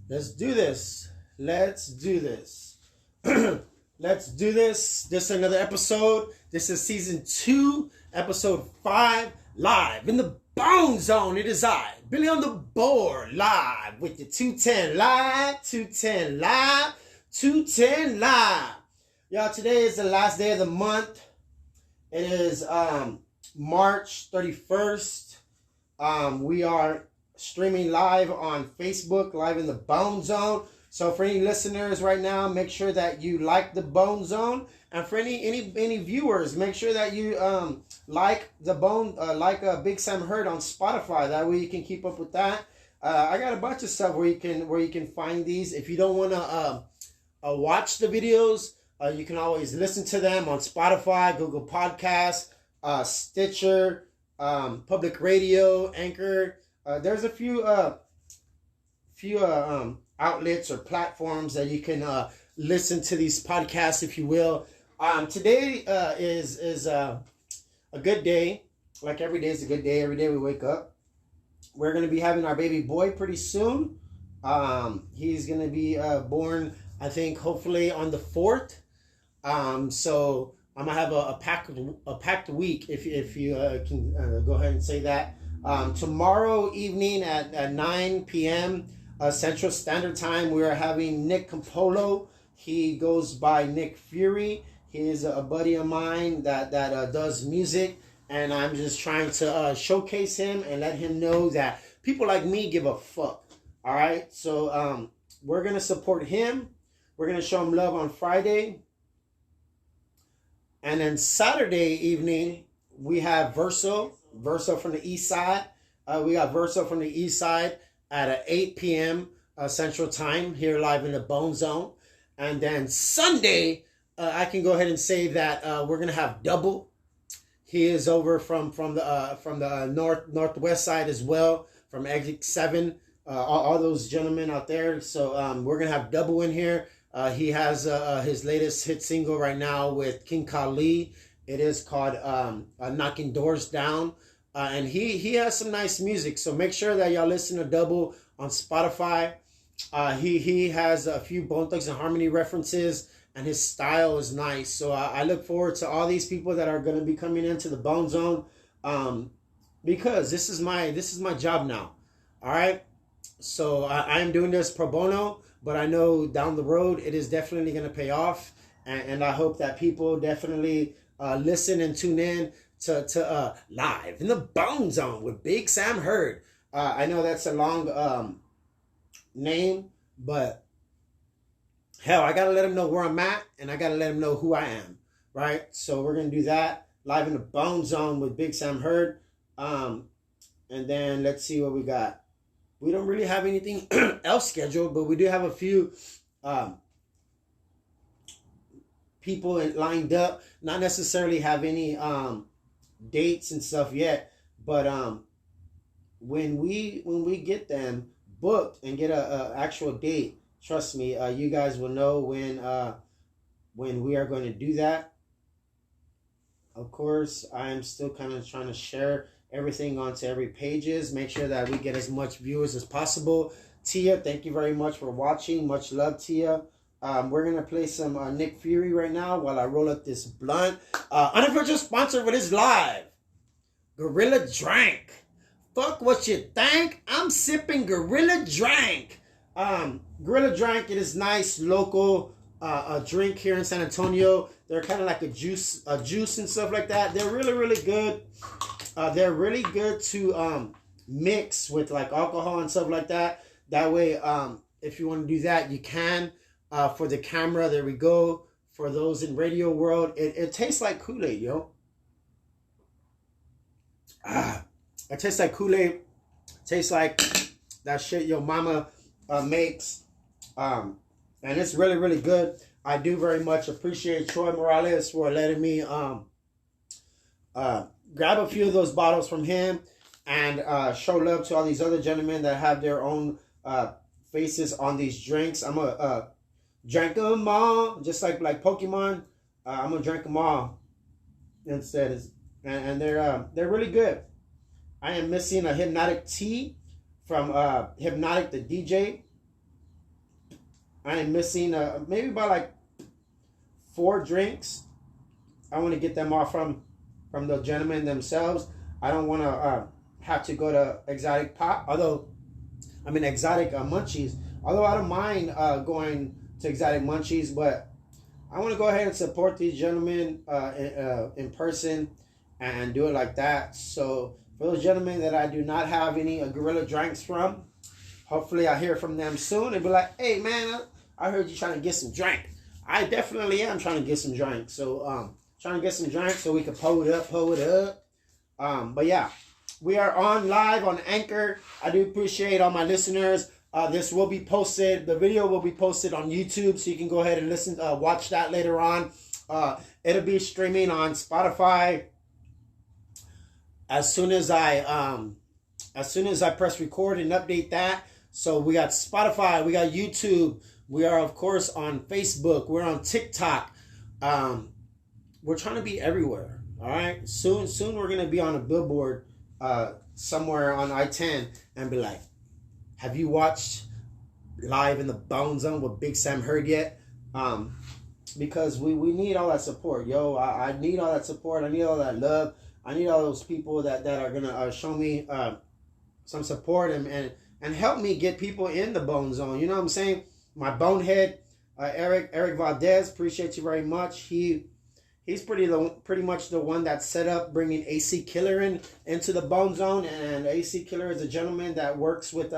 Let's do this. Let's do this. Let's do this. This is another episode. This is season 2, episode 5, live in the Bone Zone. It is I, Billy on the board, live with the 210 live, 210 live, 210 live. Y'all, today is the last day of the month. It is March 31st. We are streaming live on Facebook, live in the Bone Zone. So for any listeners right now, make sure that you like the Bone Zone, and for any viewers, make sure that you like the Big Sam Heard on Spotify. That way you can keep up with that. I got a bunch of stuff where you can find these. If you don't want to watch the videos, you can always listen to them on Spotify, Google Podcasts, Stitcher, Public Radio, Anchor. There's a few outlets or platforms that you can listen to these podcasts, if you will. Today is a good day. Like every day is a good day. Every day we wake up. We're going to be having our baby boy pretty soon. He's going to be born, I think, hopefully on the 4th. So I'm going to have a packed week, if you can go ahead and say that. Tomorrow evening at 9 p.m. Central Standard Time, we are having Nick Campolo. He goes by Nick FURI. He is a buddy of mine that does music, and I'm just trying to showcase him and let him know that people like me give a fuck. All right, so we're gonna support him. We're gonna show him love on Friday, and then Saturday evening we have VERSOO from the East Side. We got VERSOO from the East Side at 8 p.m. Central Time here live in the Bone Zone. And then Sunday, I can go ahead and say that we're gonna have Double. He is over from the northwest side as well, from Exit 7. All those gentlemen out there. So we're gonna have Double in here. He has his latest hit single right now with King Kali. It is called Knocking Doors Down. And he has some nice music. So make sure that y'all listen to Double on Spotify. He has a few Bone Thugs and Harmony references, and his style is nice. So I look forward to all these people that are going to be coming into the Bone Zone, because this is my job now. All right. So I am doing this pro bono, but I know down the road it is definitely going to pay off, and I hope that people definitely listen and tune in to live in the Bone Zone with Big Sam Heard. I know that's a long name, but hell, I gotta let him know where I'm at, and I gotta let him know who I am, right? So we're gonna do that live in the Bone Zone with Big Sam Heard. And then let's see what we got. We don't really have anything else scheduled, but we do have a few people lined up. Not necessarily have any dates and stuff yet, but when we get them booked and get a actual date, trust me, you guys will know when we are going to do that. Of course, I am still kind of trying to share everything onto every pages, make sure that we get as much viewers as possible. Tia, thank you very much for watching. Much love, Tia. We're going to play some Nick FURI right now while I roll up this blunt. Unofficial sponsor for this live, Gorilla Drank. Fuck what you think. I'm sipping Gorilla Drank. Gorilla Drank, it is nice local drink here in San Antonio. They're kind of like a juice and stuff like that. They're really, really good. They're really good to mix with like alcohol and stuff like that. That way, if you want to do that, you can. For the camera, there we go. For those in radio world, it tastes like Kool-Aid, yo. It tastes like Kool-Aid. Tastes like that shit your mama makes. And it's really, really good. I do very much appreciate Troy Morales for letting me grab a few of those bottles from him and show love to all these other gentlemen that have their own faces on these drinks. I'm a drink them all, just like Pokemon. I'm gonna drink them all instead, and they're really good. I am missing a Hypnotic tea from Hypnotic the DJ. I am missing maybe about like 4 drinks. I want to get them off from the gentlemen themselves. I don't want to have to go to exotic pop, exotic munchies. Although I don't mind going to exotic munchies, but I want to go ahead and support these gentlemen in person and do it like that. So for those gentlemen that I do not have any gorilla drinks from, hopefully I hear from them soon and be like, hey man, I heard you trying to get some drink. I definitely am trying to get some drink. So trying to get some drink so we can pull it up. But yeah, we are on live on Anchor. I do appreciate all my listeners. This will be posted. The video will be posted on YouTube, so you can go ahead and listen, watch that later on. It'll be streaming on Spotify as soon as I press record and update that. So we got Spotify, we got YouTube, we are of course on Facebook, we're on TikTok. We're trying to be everywhere. All right. Soon we're gonna be on a billboard somewhere on I-10 and be like, have you watched Live in the Bone Zone with Big Sam Heard yet? Because we need all that support. Yo, I need all that support. I need all that love. I need all those people that are gonna show me some support and help me get people in the Bone Zone. You know what I'm saying? My bonehead, Eric Valdez, appreciate you very much. He's pretty much the one that set up bringing AC Killer into the Bone Zone, and AC Killer is a gentleman that works with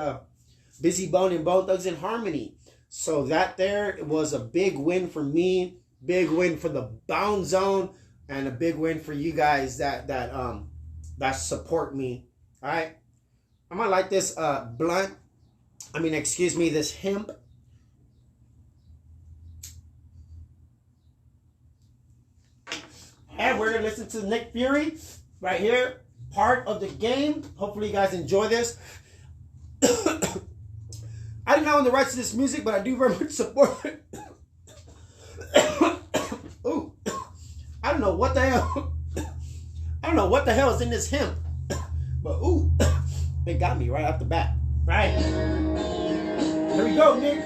Busy Bone and Bone Thugs in Harmony. So that there was a big win for me, big win for the Bone Zone, and a big win for you guys that support me. All right, I'm gonna light this this hemp. And we're going to listen to Nick Fury right here, part of the game. Hopefully you guys enjoy this. I don't know the rights to this music, but I do very much support it. Ooh, I don't know what the hell. I don't know what the hell is in this hemp. But ooh, they got me right off the bat. Right. Here we go, Nick.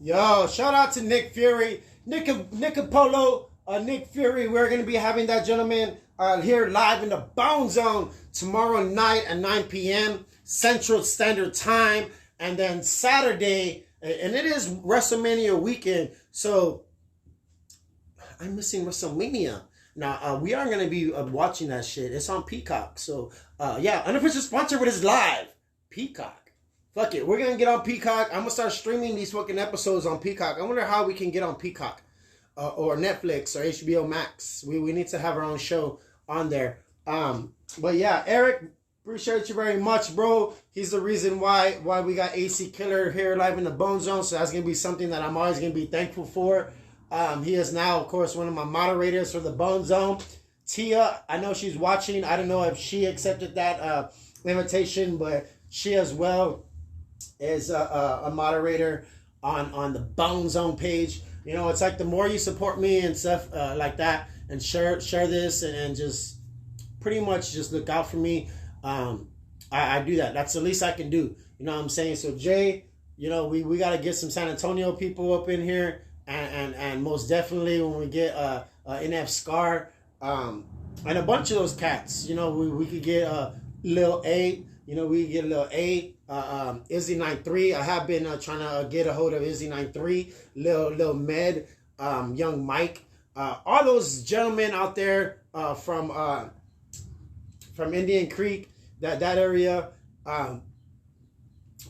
Yo, shout out to Nick Fury, Nick Fury. We're going to be having that gentleman here live in the Bone Zone tomorrow night at 9 p.m. Central Standard Time. And then Saturday, and it is WrestleMania weekend, so I'm missing WrestleMania. Now, we are going to be watching that shit. It's on Peacock. So, yeah, unofficial sponsor with is live. Peacock. Fuck it. We're going to get on Peacock. I'm going to start streaming these fucking episodes on Peacock. I wonder how we can get on Peacock or Netflix or HBO Max. We need to have our own show on there. But yeah, Eric, appreciate you very much, bro. He's the reason why we got AC Killer here live in the Bone Zone. So that's going to be something that I'm always going to be thankful for. He is now, of course, one of my moderators for the Bone Zone. Tia, I know she's watching. I don't know if she accepted that invitation, but she as well is a moderator on the Bone Zone page. You know, it's like the more you support me and stuff like that, and share this and just pretty much just look out for me. I do that. That's the least I can do. You know what I'm saying? So Jay, you know, we got to get some San Antonio people up in here, and most definitely when we get NF Scar and a bunch of those cats. You know, we could get Lil A. You know, we could get Lil A. Izzy 93. I have been trying to get a hold of Izzy 93. Lil Med. Young Mike. All those gentlemen out there from Indian Creek, that area.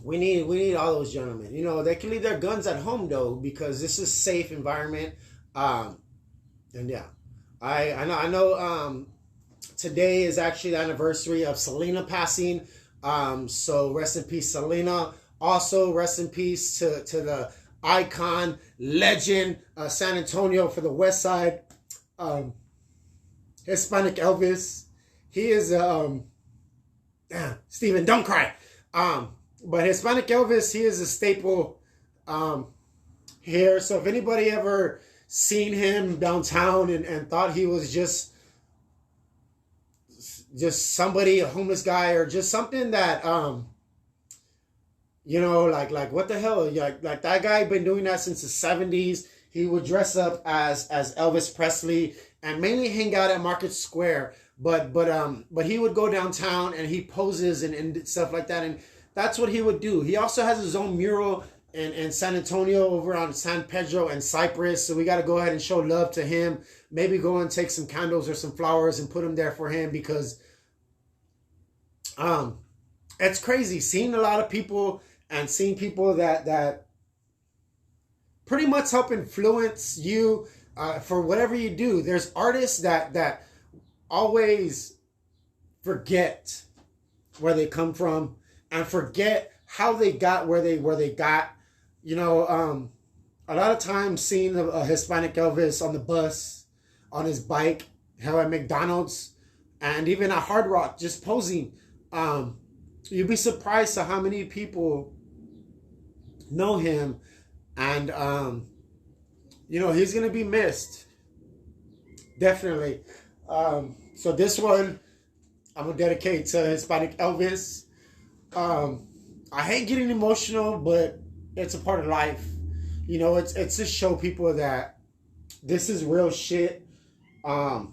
We need all those gentlemen. You know, they can leave their guns at home though, because this is a safe environment. And yeah, I know. Today is actually the anniversary of Selena passing. So rest in peace, Selena. Also, rest in peace to the icon, legend, San Antonio for the West Side, Hispanic Elvis. He is Steven, don't cry. But Hispanic Elvis, he is a staple here. So if anybody ever seen him downtown and thought he was just somebody, a homeless guy, or just something that you know, like what the hell? Like that guy been doing that since the 70s. He would dress up as Elvis Presley and mainly hang out at Market Square. But he would go downtown and he poses and stuff like that. And that's what he would do. He also has his own mural in San Antonio over on San Pedro and Cypress. So we got to go ahead and show love to him. Maybe go and take some candles or some flowers and put them there for him, because it's crazy seeing a lot of people and seeing people that pretty much help influence you for whatever you do. There's artists that always forget where they come from and forget how they got where they got. You know, a lot of times seeing a Hispanic Elvis on the bus, on his bike, hell at McDonald's, and even at Hard Rock, just posing. You'd be surprised at how many people know him, and you know, he's gonna be missed, definitely. So this one I'm gonna dedicate to Hispanic Elvis. I hate getting emotional, but it's a part of life. You know, it's to show people that this is real shit. And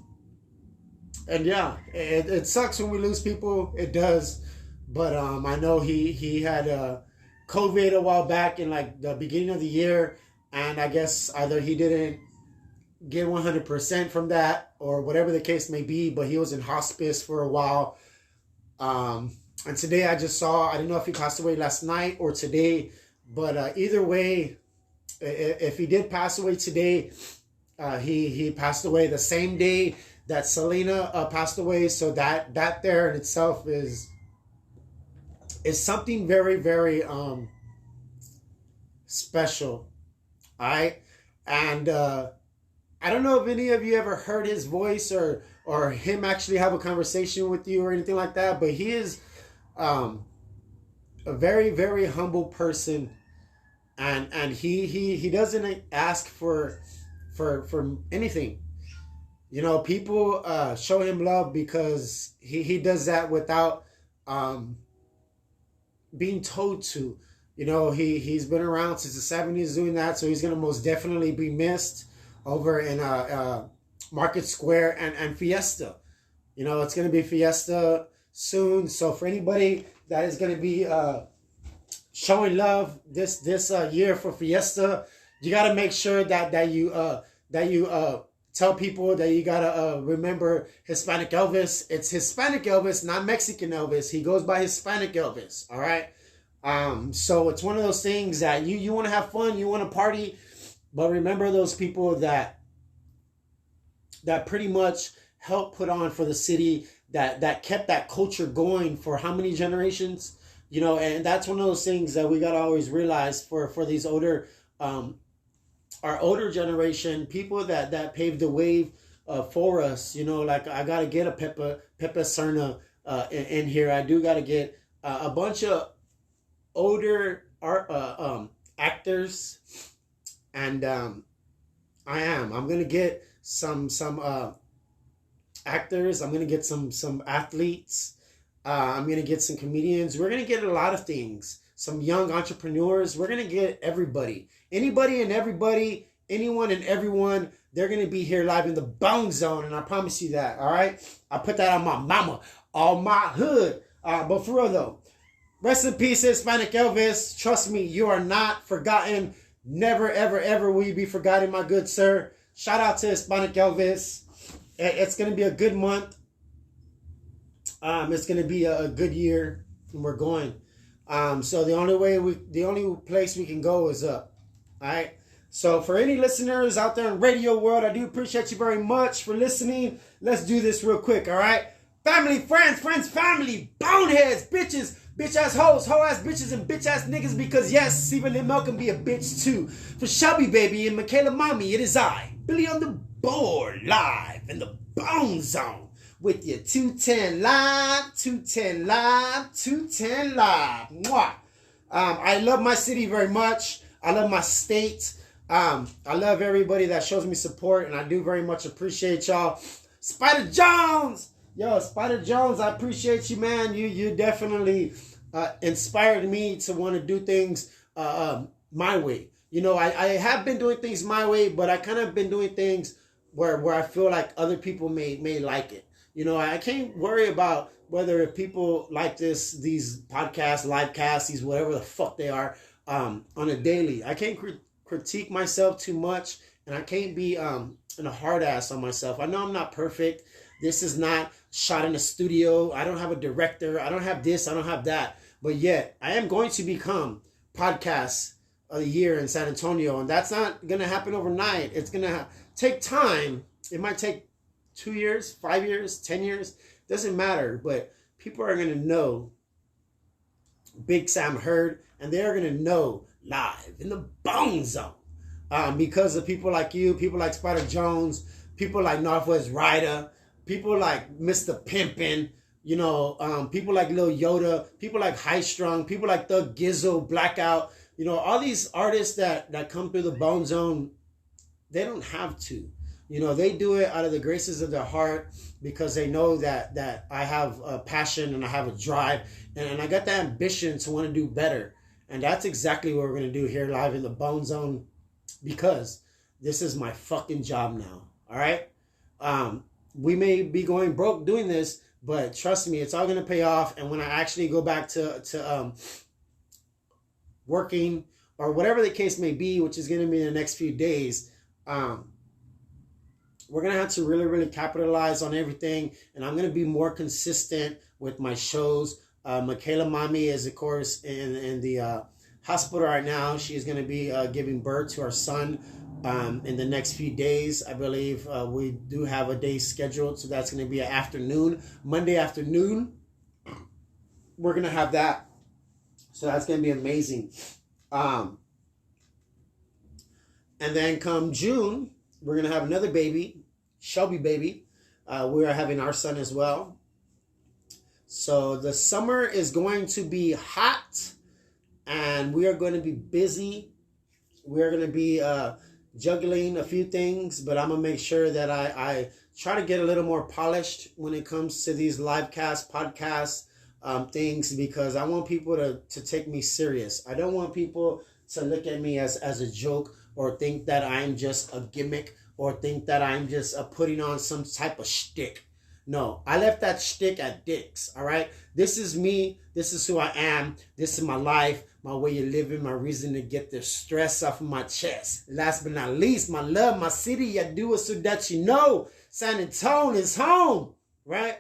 yeah, it sucks when we lose people. It does. But I know he had COVID a while back in like the beginning of the year, and I guess either he didn't get 100% from that or whatever the case may be, but he was in hospice for a while. And today I just saw, I don't know if he passed away last night or today, but either way, if he did pass away today, he passed away the same day that Selena passed away. So that there in itself is something very, very special. All right. And I don't know if any of you ever heard his voice or him actually have a conversation with you or anything like that, but he is a very, very humble person, and he doesn't ask for anything. You know, people show him love because he does that without being told to. You know, he's been around since the 70s doing that, so he's gonna most definitely be missed over in Market Square and Fiesta. You know, it's gonna be Fiesta soon. So for anybody that is gonna be showing love this year for Fiesta, you gotta make sure that you tell people that you gotta remember Hispanic Elvis. It's Hispanic Elvis, not Mexican Elvis. He goes by Hispanic Elvis. All right. So it's one of those things that you want to have fun, you want to party, but remember those people that pretty much helped put on for the city, that kept that culture going for how many generations, you know. And that's one of those things that we got to always realize for these older, our older generation, people that paved the way for us. You know, like I got to get a Pepe Serna in here. I do got to get a bunch of older art actors, and I'm gonna get some actors. I'm gonna get some athletes. I'm gonna get some comedians. We're gonna get a lot of things. Some young entrepreneurs. We're gonna get everybody, anybody and everybody anyone and everyone, they're going to be here live in the Bone Zone, and I promise you that, all right? I put that on my mama, on my hood. But for real, though, rest in peace, Hispanic Elvis. Trust me, you are not forgotten. Never, ever, ever will you be forgotten, my good sir. Shout out to Hispanic Elvis. It's going to be a good month. It's going to be a good year, and we're going. So the only place we can go is up. All right. So for any listeners out there in radio world, I do appreciate you very much for listening. Let's do this real quick. All right. Family, friends, family, boneheads, bitches, bitch ass hoes, hoe ass bitches, and bitch ass niggas. Because yes, Stephen Limel can be a bitch too. For Shelby baby and Michaela mommy, it is I, Billy on the board, live in the Bone Zone with your 210 live, 210 live, 210 live. Mwah. I love my city very much. I love my state. I love everybody that shows me support, and I do very much appreciate y'all. Spider Jones! Yo, Spider Jones, I appreciate you, man. You definitely inspired me to want to do things my way. You know, I have been doing things my way, but I kind of been doing things where I feel like other people may like it. You know, I can't worry about whether people like these podcasts, live casts, these whatever the fuck they are on a daily. I can't critique myself too much, and I can't be in a hard ass on myself. I know I'm not perfect. This is not shot in a studio. I don't have a director. I don't have this. I don't have that. But yet, I am going to become podcast of the year in San Antonio, and that's not going to happen overnight. It's going to take time. It might take 2 years, 5 years, 10 years. Doesn't matter. But people are going to know Big Sam Heard, and they are going to know live in the Bone Zone because of people like you, people like Spider Jones, people like Northwest Rider, people like Mr. Pimpin', you know, people like Lil Yoda, people like High Strung, people like Thug Gizzo, Blackout, you know, all these artists that come through the Bone Zone, they don't have to. You know, they do it out of the graces of their heart because they know that I have a passion and I have a drive and I got the ambition to want to do better. And that's exactly what we're going to do here live in the Bone Zone because this is my fucking job now. All right? We may be going broke doing this, but trust me, it's all going to pay off. And when I actually go back to working or whatever the case may be, which is going to be in the next few days, we're going to have to really, really capitalize on everything. And I'm going to be more consistent with my shows. Michaela Mommy is, of course, in the hospital right now. She is going to be giving birth to our son in the next few days. I believe we do have a day scheduled, so that's going to be an afternoon, Monday afternoon. We're going to have that, so that's going to be amazing. And then come June, we're going to have another baby, Shelby baby. We are having our son as well. So the summer is going to be hot, and we are going to be busy. We are going to be juggling a few things, but I'm going to make sure that I try to get a little more polished when it comes to these live cast, podcasts, things, because I want people to take me serious. I don't want people to look at me as a joke or think that I'm just a gimmick or think that I'm just putting on some type of shtick. No, I left that shtick at Dick's, all right? This is me. This is who I am. This is my life, my way of living, my reason to get the stress off of my chest. Last but not least, my love, my city, I do it so that you know San Antonio is home, right?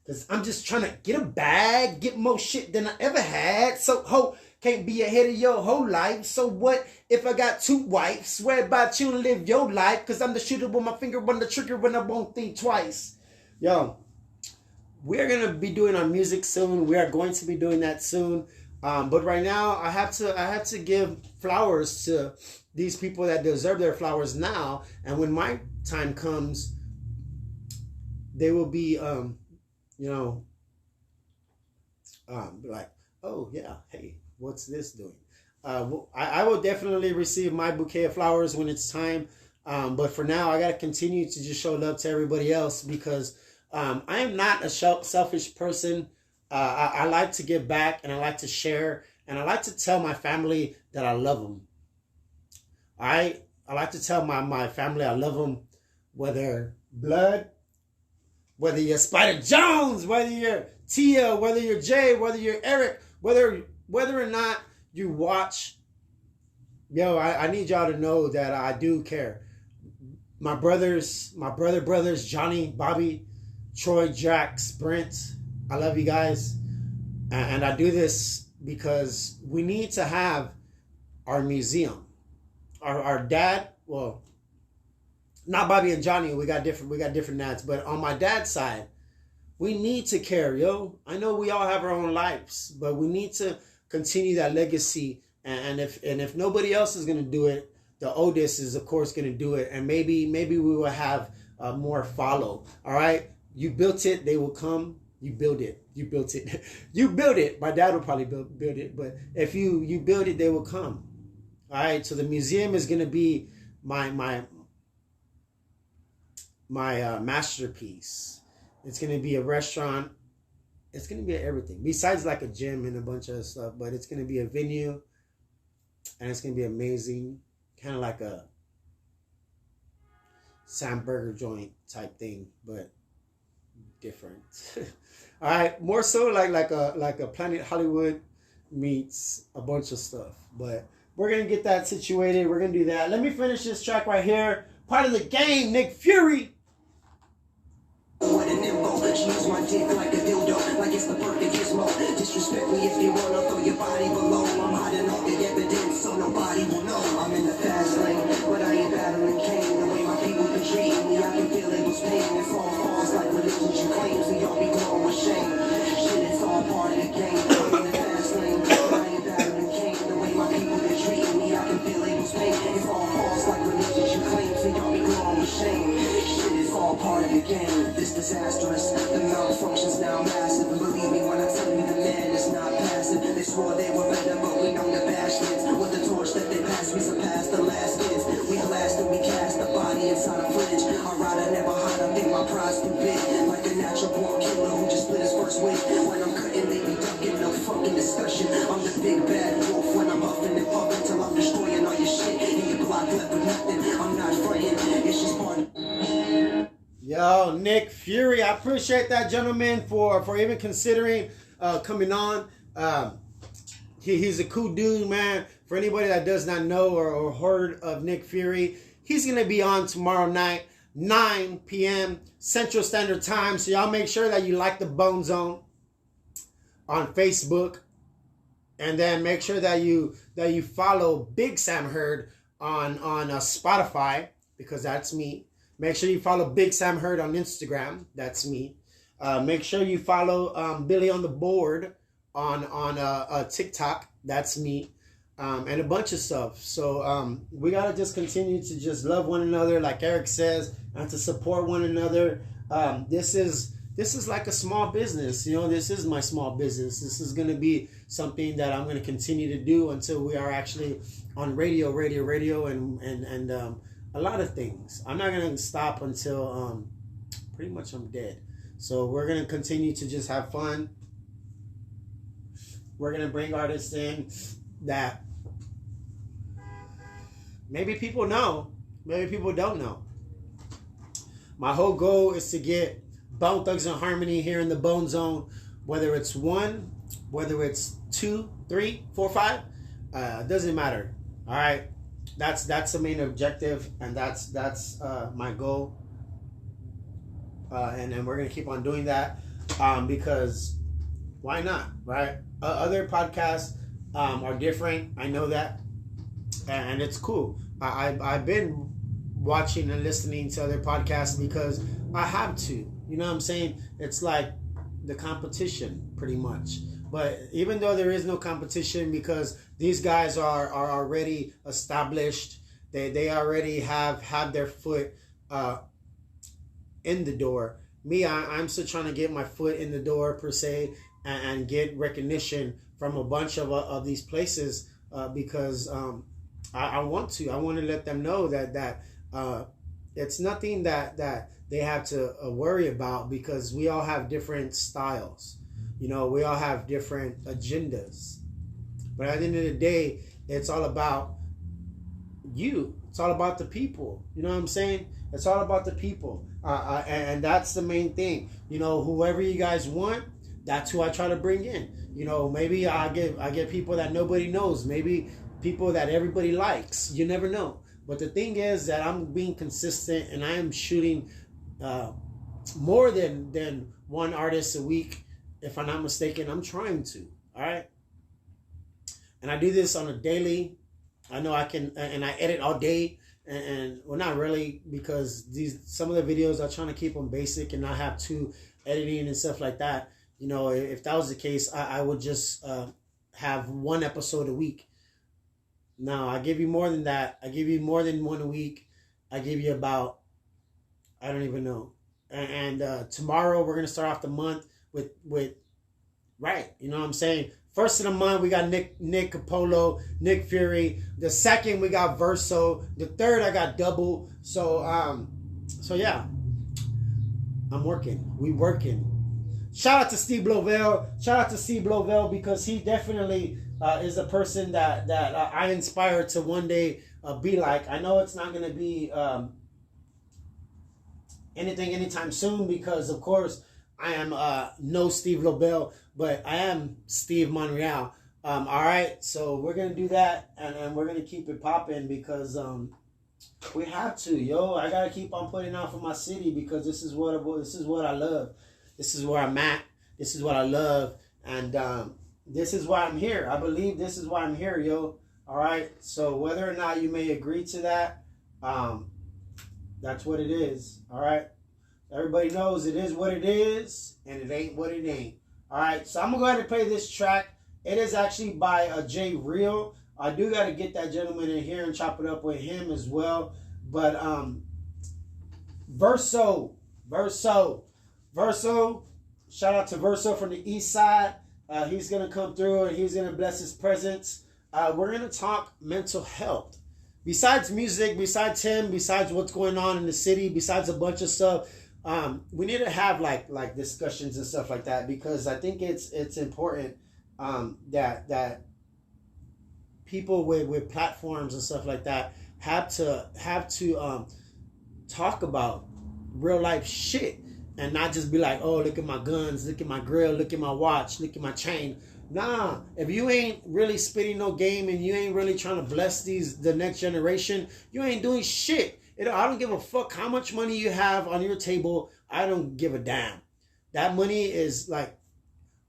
Because I'm just trying to get a bag, get more shit than I ever had. So, ho, can't be ahead of your whole life. So what if I got 2 wives? Swear about you and live your life. Because I'm the shooter with my finger on the trigger when I won't think twice. Yo, we're going to be doing our music soon. We are going to be doing that soon. But right now, I have to give flowers to these people that deserve their flowers now. And when my time comes, they will be, like, oh, yeah, hey, what's this doing? I will definitely receive my bouquet of flowers when it's time. But for now, I got to continue to just show love to everybody else because I am not a selfish person. I like to give back and I like to share and I like to tell my family that I love them. I like to tell my family I love them, whether blood, whether you're Spider Jones, whether you're Tia, whether you're Jay, whether you're Eric, whether or not you watch. Yo, I need y'all to know that I do care. My brothers, Johnny, Bobby, Troy, Jax, Brent, I love you guys. And I do this because we need to have our museum. Our dad, well, not Bobby and Johnny, we got different dads, but on my dad's side, we need to care, yo. I know we all have our own lives, but we need to continue that legacy. And if nobody else is gonna do it, the oldest is of course gonna do it, and maybe we will have more follow. All right, you built it, they will come. You build it. You built it. You build it. My dad will probably build it, but if you build it, they will come. All right. So the museum is gonna be my masterpiece. It's gonna be a restaurant. It's gonna be everything besides like a gym and a bunch of stuff. But it's gonna be a venue, and it's gonna be amazing. Kind of like a Sam Burger joint type thing, but different. All right, more so like a Planet Hollywood meets a bunch of stuff. But we're gonna get that situated. We're gonna do that. Let me finish this track right here. Part of the game, Nick Fury. What an info, she use my dick like a dildo, like it's the perfect gizmo. Disrespect me if you wanna throw your body below. I'm hiding all the evidence so nobody will know. I'm in the fast lane, but I ain't battling Cain. The way my people been treating me, I can feel it was pain. It's all false like religions you claim, so y'all be glowing with shame. Shit, it's all part of the game. I'm in the fast lane, but I ain't battling Cain. The way my people been treating me, I can feel it was pain. It's all false like religions you claim, so y'all be glowing with shame. Shit, it's all part of the game. This disastrous, the malfunctions now massive. And believe me when I tell you the man is not passive. They swore they were better, but we know the bastards. With the torch that they passed, we surpassed the last kids. We blasted, we cast the body inside a fridge. I ride, I never hide, I think my pride's too big. Like a natural born killer who just split his first wig. When I'm cutting, they be ducking, no fucking discussion. I'm the big bad wolf when I'm huffing and puffing till I'm destroying all your shit. And your block left with nothing. I'm not frightened, it's just part of. Yo, Nick Fury, I appreciate that gentleman for even considering coming on. He's a cool dude, man. For anybody that does not know or heard of Nick Fury, he's going to be on tomorrow night, 9 p.m. Central Standard Time. So y'all make sure that you like the Bone Zone on Facebook. And then make sure that you follow Big Sam Heard on Spotify, because that's me. Make sure you follow Big Sam Heard on Instagram. That's me. Make sure you follow Billy on the Board on TikTok. That's me. And a bunch of stuff. So we got to just continue to just love one another, like Eric says, and to support one another. This is like a small business. You know, this is my small business. This is going to be something that I'm going to continue to do until we are actually on radio, and a lot of things. I'm not going to stop until pretty much I'm dead. So we're going to continue to just have fun. We're going to bring artists in that maybe people know, maybe people don't know. My whole goal is to get Bone Thugs and Harmony here in the Bone Zone, whether it's 1, whether it's 2, 3, 4, 5, doesn't matter. All right. That's the main objective, and that's my goal, and we're gonna keep on doing that because why not, right? Other podcasts are different. I know that, and it's cool. I've been watching and listening to other podcasts because I have to. You know what I'm saying? It's like the competition, pretty much. But even though there is no competition, because these guys are already established, they already have their foot in the door. Me, I'm still trying to get my foot in the door, per se, and get recognition from a bunch of these places because I want to let them know that it's nothing that they have to worry about, because we all have different styles. You know, we all have different agendas. But at the end of the day, it's all about you. It's all about the people. You know what I'm saying? It's all about the people. And that's the main thing. You know, whoever you guys want, that's who I try to bring in. You know, maybe I get people that nobody knows. Maybe people that everybody likes. You never know. But the thing is that I'm being consistent, and I am shooting more than one artist a week. If I'm not mistaken, I'm trying to. All right. And I do this on a daily. I know I can, and I edit all day. And well, not really, because some of the videos I'm trying to keep them basic and not have too editing and stuff like that. You know, if that was the case, I would just have one episode a week. No, I give you more than that. I give you more than one a week. I give you about, I don't even know. And tomorrow we're gonna start off the month with right. You know what I'm saying? First of the month we got Nick Capolo, Nick FURI. The second we got Verso. The third I got Double. So yeah, I'm working. We working. Shout out to Steve Blovell. Shout out to Steve Blovell, because he definitely is a person that I inspire to one day be like. I know it's not gonna be anything anytime soon, because of course I am no Steve Lobel, but I am Steve Monreal. All right, so we're gonna do that, and we're gonna keep it popping, because we have to, yo. I gotta keep on putting out for my city, because this is what I love. This is where I'm at. This is what I love, and this is why I'm here. I believe this is why I'm here, yo. All right, so whether or not you may agree to that, that's what it is. All right. Everybody knows it is what it is, and it ain't what it ain't. All right, so I'm gonna go ahead and play this track. It is actually by Jay Real. I do got to get that gentleman in here and chop it up with him as well. But Verso. Shout out to Verso from the East Side. He's gonna come through and he's gonna bless his presence. We're gonna talk mental health. Besides music, besides him, besides what's going on in the city, besides a bunch of stuff. We need to have like discussions and stuff like that, because I think it's important that people with platforms and stuff like that have to talk about real life shit, and not just be like, oh, look at my guns, look at my grill, look at my watch, look at my chain. Nah, if you ain't really spitting no game and you ain't really trying to bless the next generation, you ain't doing shit. I don't give a fuck how much money you have on your table. I don't give a damn. That money is like,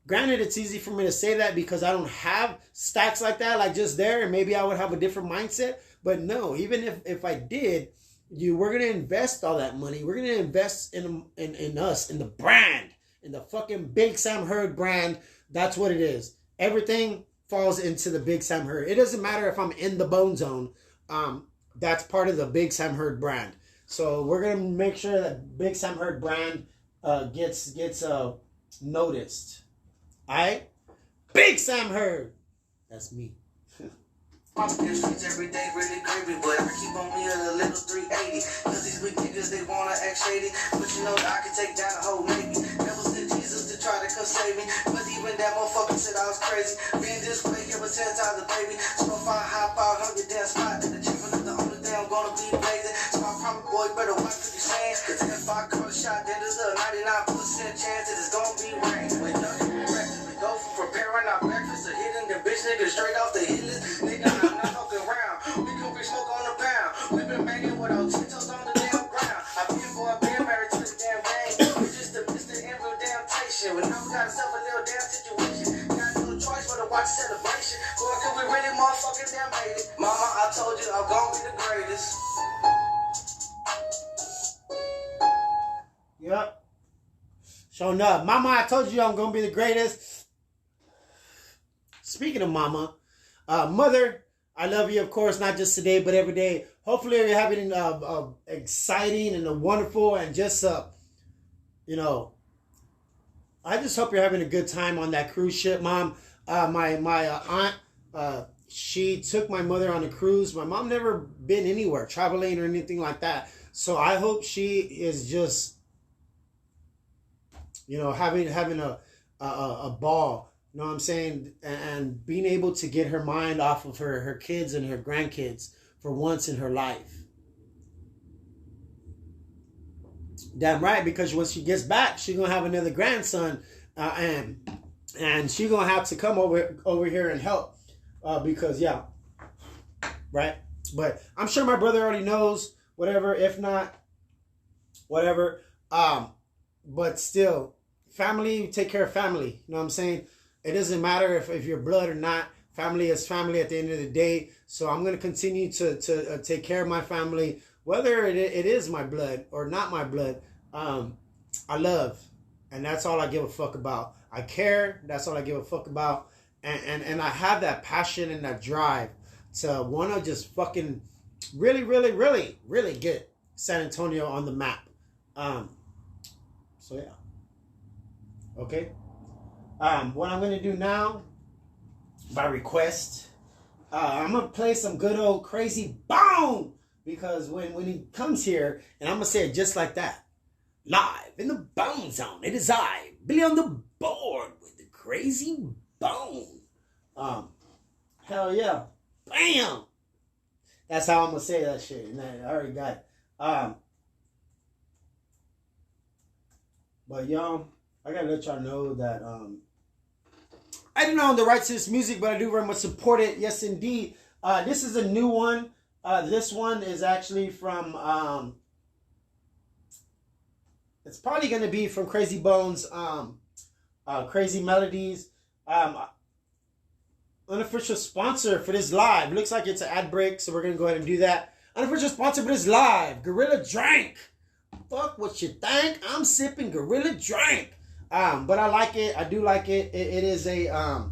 granted, it's easy for me to say that because I don't have stacks like that, like just there, and maybe I would have a different mindset. But no, even if I did, we're gonna invest all that money. We're gonna invest in us, in the brand, in the fucking Big Sam Heard brand. That's what it is. Everything falls into the Big Sam Heard. It doesn't matter if I'm in the Bone Zone. That's part of the Big Sam Heard brand. So we're gonna make sure that Big Sam Heard brand gets noticed. Alright? Big Sam Heard. That's me. My streets every day really crazy, but I keep on me a little 380. Cause these weak niggas, they wanna act shady. But you know that I can take down a whole navy. Never sent Jesus to try to come save me. But even that motherfucker said I was crazy. Being this quick, it was 10 times a baby. So if I hop out, 100 damn spot. And the chief is the only thing I'm gonna be blazing. So I promise, boy, better watch what you saying. Cause if I call a shot, then there's a 99% chance that it's gonna be rain. With nothing reckless, we go from preparing our breakfast to hitting the bitch niggas straight off the hit list. Nigga, I'm not fucking around. We could be smoke on the pound. We been banging with our 10 toes on the damn ground. I've been married to the damn gang. We just a Mr. Every damn station. But now we got ourselves a little damn situation. Got no choice but to watch celebration. Boy, could we really motherfucking damn made it? Mama, I told you I'm gonna be the greatest. Yep. Showing up. Mama, I told you I'm gonna be the greatest. Speaking of mama, mother, I love you, of course, not just today, but every day. Hopefully you're having an exciting and a wonderful and just, I just hope you're having a good time on that cruise ship, Mom. My aunt, she took my mother on a cruise. My mom never been anywhere, traveling or anything like that. So I hope she is just, having a ball. You know what I'm saying? And being able to get her mind off of her kids and her grandkids for once in her life. Damn right, because when she gets back, she's gonna have another grandson, and she's gonna have to come over here and help, because yeah, right. But I'm sure my brother already knows, whatever. If not, whatever. But still, family, take care of family. You know what I'm saying? It doesn't matter if you're blood or not. Family is family at the end of the day. So I'm gonna continue to take care of my family, whether it is my blood or not my blood. I love, and that's all I give a fuck about. I care, that's all I give a fuck about. And I have that passion and that drive to want to just fucking really get San Antonio on the map. So yeah. Okay. What I'm gonna do now, by request, I'm gonna play some good old Crazy Bone, because when he comes here, and I'm gonna say it just like that. Live in the Bone Zone, it is I, Billy on the board with the Crazy Bone. Hell yeah. Bam! That's how I'm gonna say that shit. And I already got it. But y'all, I gotta let y'all know that I don't own the rights to this music, but I do very much support it. Yes, indeed. This is a new one. This one is actually from it's probably gonna be from Crazy Bone's Crazy Melodies. Unofficial sponsor for this live. Looks like it's an ad break, so we're gonna go ahead and do that. Unofficial sponsor for this live, Gorilla Drink. Fuck what you think. I'm sipping Gorilla Drink. But I like it. I do like it. It is a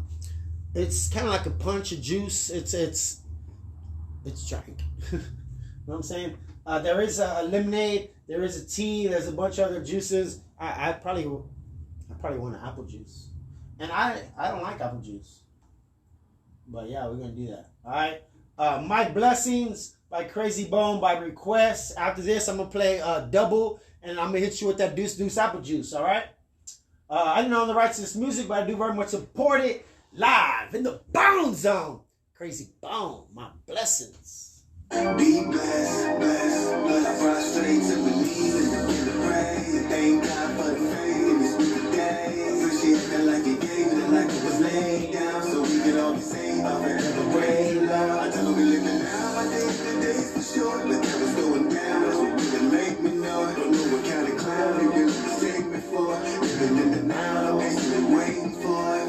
it's kind of like a punch of juice. It's drink. You know what I'm saying? There is a lemonade. There is a tea. There's a bunch of other juices. I probably want an apple juice, and I don't like apple juice. But yeah, we're gonna do that. All right. My Blessings by Crazy Bone by request. After this, I'm gonna play Double, and I'm gonna hit you with that Deuce Apple Juice. All right. I don't own the rights to this music, but I do very much support it. Live in the Bone Zone. Crazy Bone. My Blessings. Be blessed, but I prostrate to believe in the praise. Thank God for the fame. It's been the day. Appreciate that like it gave it, like it was laid down, so we can all be saved. I forever pray, Lord. I tell them we living now. My days for sure, but that was going down. So you can make me know. I don't know what kind of clown you really mistake me for. Living in the now, I'm basically waiting for it.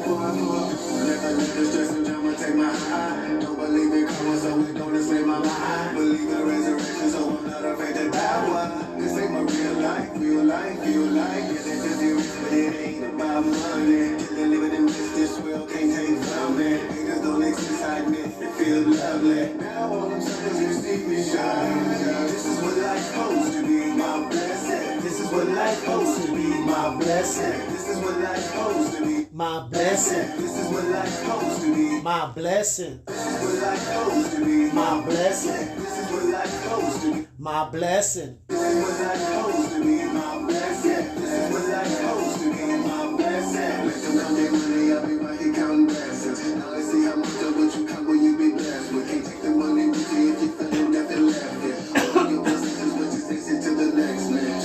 Never let the stress and drama take my high. Don't believe in karma, so it don't enslave my mind. Believe in resurrection, so I'm not afraid to die. Why? This ain't my real life. Yeah, they just do rich, but it ain't about money. Killing, living in this world can't take from me. Niggas don't exist, I admit, it feels lovely. Now all them suckers who see me shine. This is what life's supposed to be, my blessing. This is what life's supposed to be, my blessing. This is what life's supposed to be, My blessing. this is what life's supposed to be. My blessing. This is what life's supposed to be, My blessing. this is what life's supposed to be. My blessing. This is what life's supposed to be, my blessing. This is what life's supposed to be, my blessing. Let them count their money, I'll be right here counting blessings. Now let's see how much of what you count will you be blessed with. Can't take the money with you if you feeling left and left it. All your blessings is what you say, sit to the next man.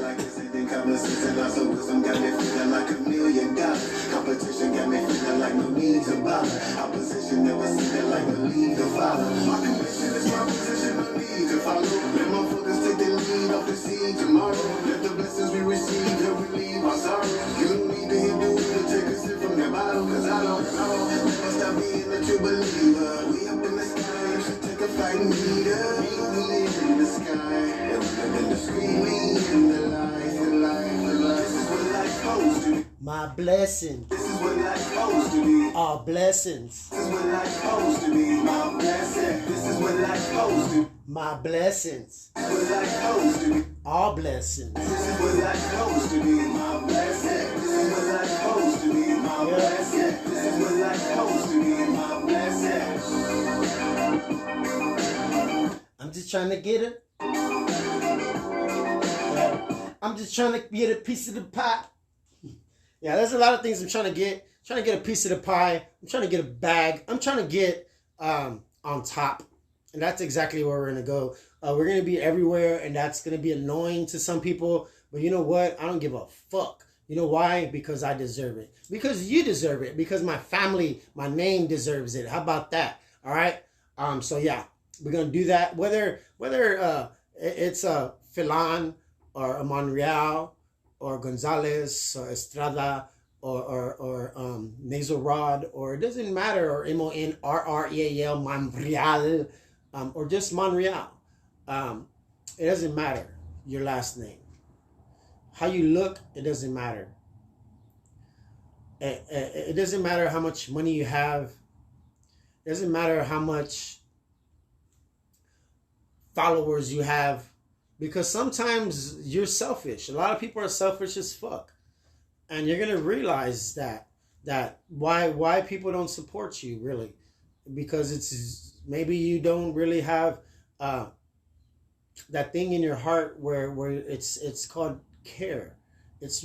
Like this ain't in conversation, lots of wisdom got me feeling like $1 million. Competition got me feeling like no need to bother. Opposition never seen it like believe the Father. My commission is my position, no need to follow. Let my focus take the lead off the seed tomorrow. Let the blessings we receive help relieve our sorrow. You don't need to hit the wheel, take a sip from that bottle, cause I don't know. Never stop being a true believer. We up in the sky, you should take a fighting leader. We live in the sky, and we live in the screen. We in the light, the light, the light. This is what life's supposed to be. My blessing. This is what life's supposed to be. All blessings. This is what life's supposed to be, my blessing. This is what life's supposed to be. My blessings. This is what life's supposed to be. All blessings. This is what life's supposed to be, my blessing. This is what life's supposed to be, my blessing. This is what life's supposed to be, my blessing. I'm just trying to get it. I'm just trying to get a piece of the pie. Yeah, there's a lot of things I'm trying to get. Trying to get a piece of the pie. I'm trying to get a bag. I'm trying to get on top. And that's exactly where we're going to go. We're going to be everywhere, and that's going to be annoying to some people. But you know what? I don't give a fuck. You know why? Because I deserve it. Because you deserve it. Because my family, my name deserves it. How about that? All right? So yeah, we're going to do that. Whether it's a Filan or a Monreal or Gonzalez or Estrada or Nasal Rod, or it doesn't matter, or MONRREAL, Monreal, or just Monreal. It doesn't matter your last name. How you look, it doesn't matter. It doesn't matter how much money you have. It doesn't matter how much followers you have. Because sometimes you're selfish. A lot of people are selfish as fuck. And you're going to realize that why people don't support you, really. Because it's maybe you don't really have that thing in your heart where it's called care. It's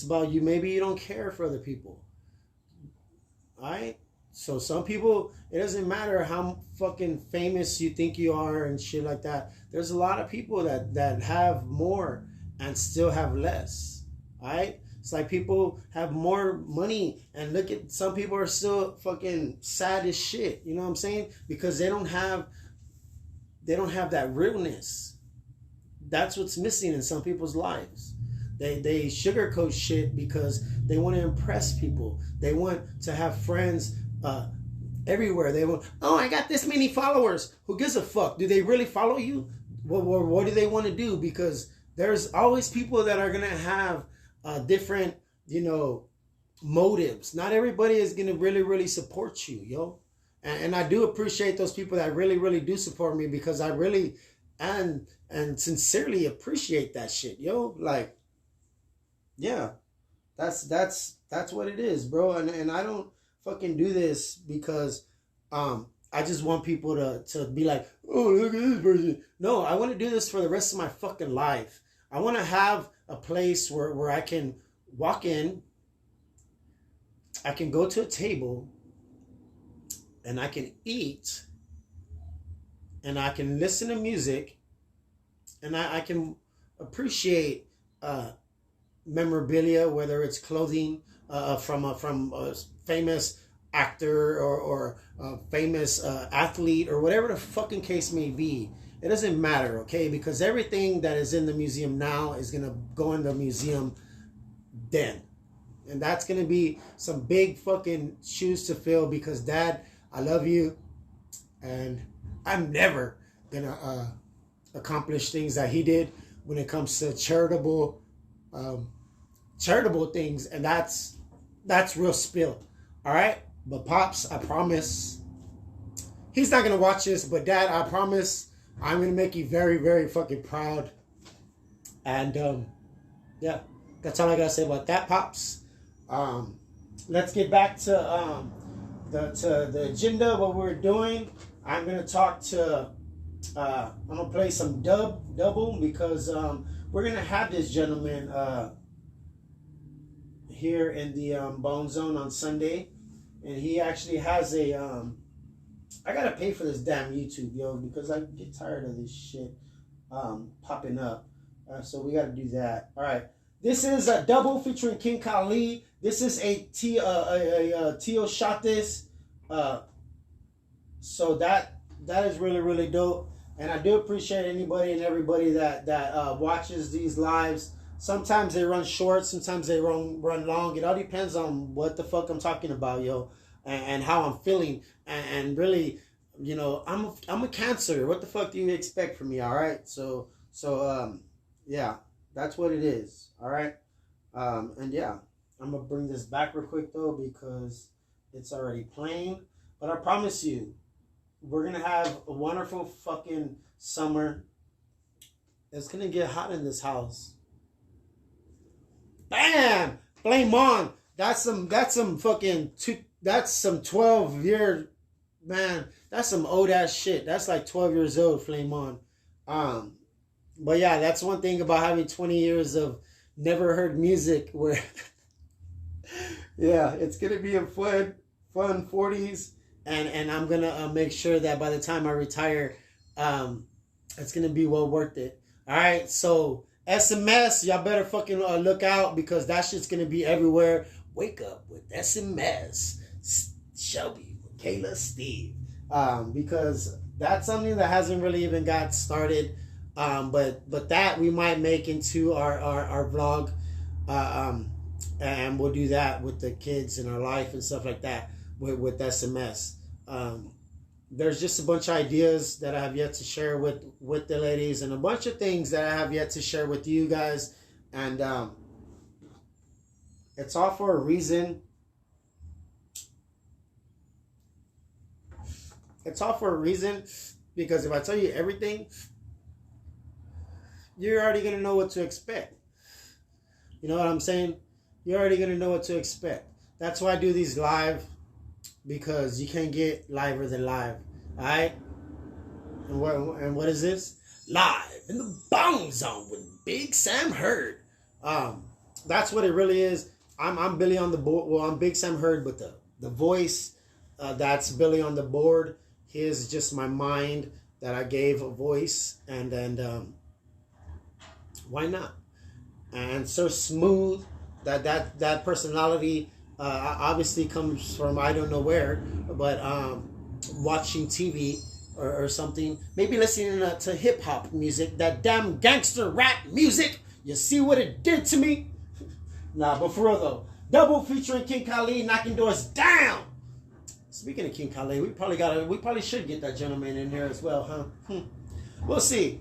about you. Maybe you don't care for other people. All right? So some people, it doesn't matter how fucking famous you think you are and shit like that. There's a lot of people that have more and still have less. All right? It's like people have more money and look at, some people are still fucking sad as shit. You know what I'm saying? Because they don't have that realness. That's what's missing in some people's lives. They sugarcoat shit because they want to impress people. They want to have friends everywhere. They want, oh, I got this many followers. Who gives a fuck? Do they really follow you? What do they want to do? Because there's always people that are going to have different, motives. Not everybody is going to really support you, yo. And I do appreciate those people that really do support me, because I really and sincerely appreciate that shit, yo. Like, yeah, that's what it is, bro. And I don't fucking do this because I just want people to be like, oh, look at this person. No, I want to do this for the rest of my fucking life. I want to have a place where I can walk in, I can go to a table, and I can eat, and I can listen to music, and I can appreciate memorabilia, whether it's clothing from a famous actor or a famous athlete, or whatever the fucking case may be. It doesn't matter, okay? Because everything that is in the museum now is going to go in the museum then. And that's going to be some big fucking shoes to fill, because Dad, I love you. And I'm never going to accomplish things that he did when it comes to charitable things. And that's real spill. All right? But Pops, I promise, he's not going to watch this, but Dad, I promise I'm going to make you very fucking proud. And, yeah, that's all I got to say about that, Pops. Let's get back to the agenda, what we're doing. I'm going to talk to, I'm going to play some double, because we're going to have this gentleman here in the Bone Zone on Sunday. And he actually has a, I gotta pay for this damn YouTube, yo, because I get tired of this shit popping up. So we gotta do that. All right. This is a double featuring King Kali. This is a Tio shot this. So that is really dope. And I do appreciate anybody and everybody that watches these lives. Sometimes they run short, sometimes they run long. It all depends on what the fuck I'm talking about, yo, and how I'm feeling. And really, I'm a Cancer. What the fuck do you expect from me? All right, so yeah, that's what it is. All right, and yeah, I'm gonna bring this back real quick though, because it's already playing. But I promise you, we're gonna have a wonderful fucking summer. It's gonna get hot in this house. Bam! Flame on. That's some fucking 12-year, man. That's some old ass shit. That's like 12 years old, Flame on. But yeah, that's one thing about having 20 years of never heard music, where yeah, it's gonna be a fun 40s, and I'm gonna make sure that by the time I retire, It's gonna be well worth it. All right, so SMS, y'all better fucking look out because that shit's gonna be everywhere. Wake up with SMS, Shelby, Kayla, Steve, because that's something that hasn't really even got started. But that we might make into our vlog, and we'll do that with the kids in our life and stuff like that with SMS. There's just a bunch of ideas that I have yet to share with the ladies, and a bunch of things that I have yet to share with you guys, and it's all for a reason. It's all for a reason, because if I tell you everything, you're already going to know what to expect. You know what I'm saying? You're already going to know what to expect. That's why I do these live, because you can't get liver than live. All right? And what is this? Live in the Bone Zone with Big Sam Heard. That's what it really is. I'm Billy on the board. Well, I'm Big Sam Heard, but the voice, that's Billy on the board. Here's just my mind that I gave a voice, and why not? And so smooth that personality obviously comes from I don't know where, but watching TV or something, maybe listening to hip hop music, that damn gangster rap music. You see what it did to me? Nah, but for real though, Double featuring King Khalid, knocking doors down. Speaking of King Khalid, we probably should get that gentleman in here as well, huh? We'll see.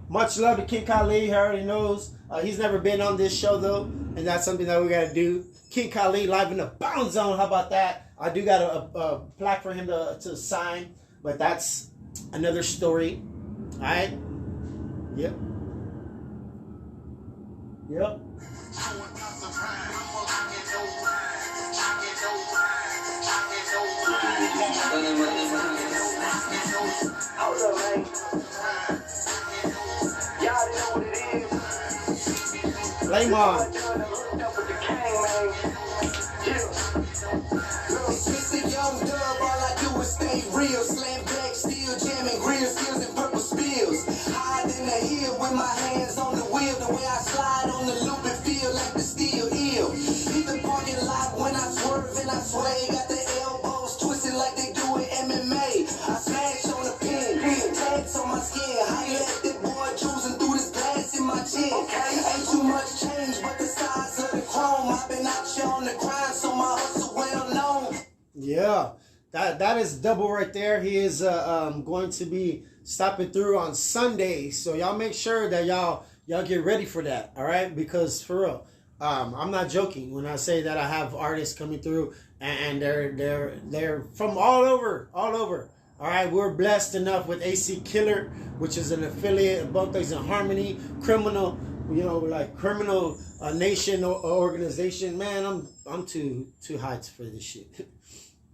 Much love to King Khalid. He already knows. He's never been on this show though, and that's something that we gotta do. King Khalid live in the Bone Zone. How about that? I do got a plaque for him to sign, but that's another story. All right. Yep. Yep. Hold up, man. Y'all already know what it is. Lame on. It's the young dub, all I do is stay real. Slam back, steel jamming, grill skills and purple spills. Hide in the hill with my hands on the wheel. The way I slide on the loop and feel like the steel heel. Leave the parking lot when I swerve and I sway. Got the elbows twisting like they do in MMA. I smash on the pin, tags on my skin. I let that boy choosing through this glass in my chin. Ain't too much change, but the size of the chrome. I've been out here on the grind, so my hustle well known. Yeah, that is Double right there. He is going to be stopping through on Sunday, so y'all make sure that y'all get ready for that. All right, because for real, I'm not joking when I say that I have artists coming through, and they're from all over. All right, we're blessed enough with AC Killer, which is an affiliate of Bone Thugs and Harmony, Criminal, like Criminal Nation organization. Man, I'm too high for this shit.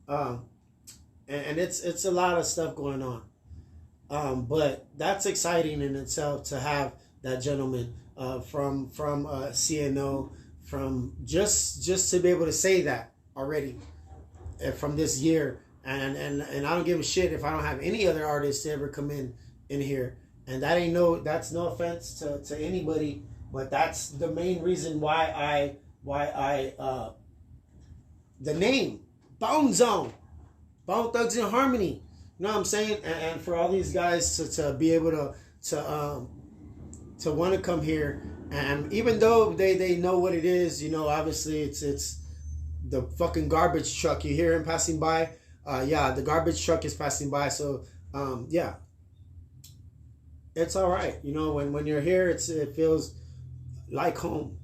And it's a lot of stuff going on. But that's exciting in itself to have that gentleman from CNO, from just to be able to say that already from this year. And I don't give a shit if I don't have any other artists to ever come in here. And that's no offense to anybody, but that's the main reason why I the name Bone Zone, Bone Thugs and Harmony. You know what I'm saying? And for all these guys to be able to want to come here, and even though they know what it is, obviously it's the fucking garbage truck. You hear him passing by. Yeah, the garbage truck is passing by. So yeah, it's all right. When you're here, it feels like home.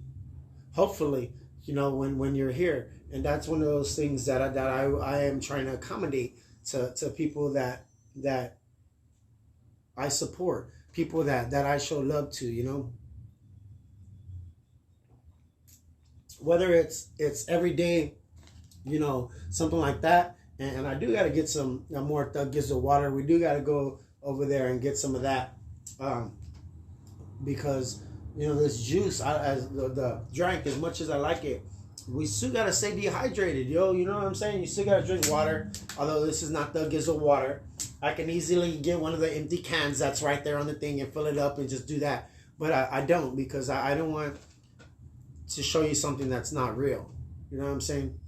Hopefully, when you're here. And that's one of those things that I am trying to accommodate to people that I support, people that I show love to, Whether it's every day, something like that. And I do got to get some more Thug Gives the Water. We do got to go over there and get some of that, because this juice, as the drink, as much as I like it, we still gotta stay dehydrated, yo. You know what I'm saying? You still gotta drink water. Although this is not the Gizzle water, I can easily get one of the empty cans that's right there on the thing and fill it up and just do that. But I don't, because I don't want to show you something that's not real. You know what I'm saying?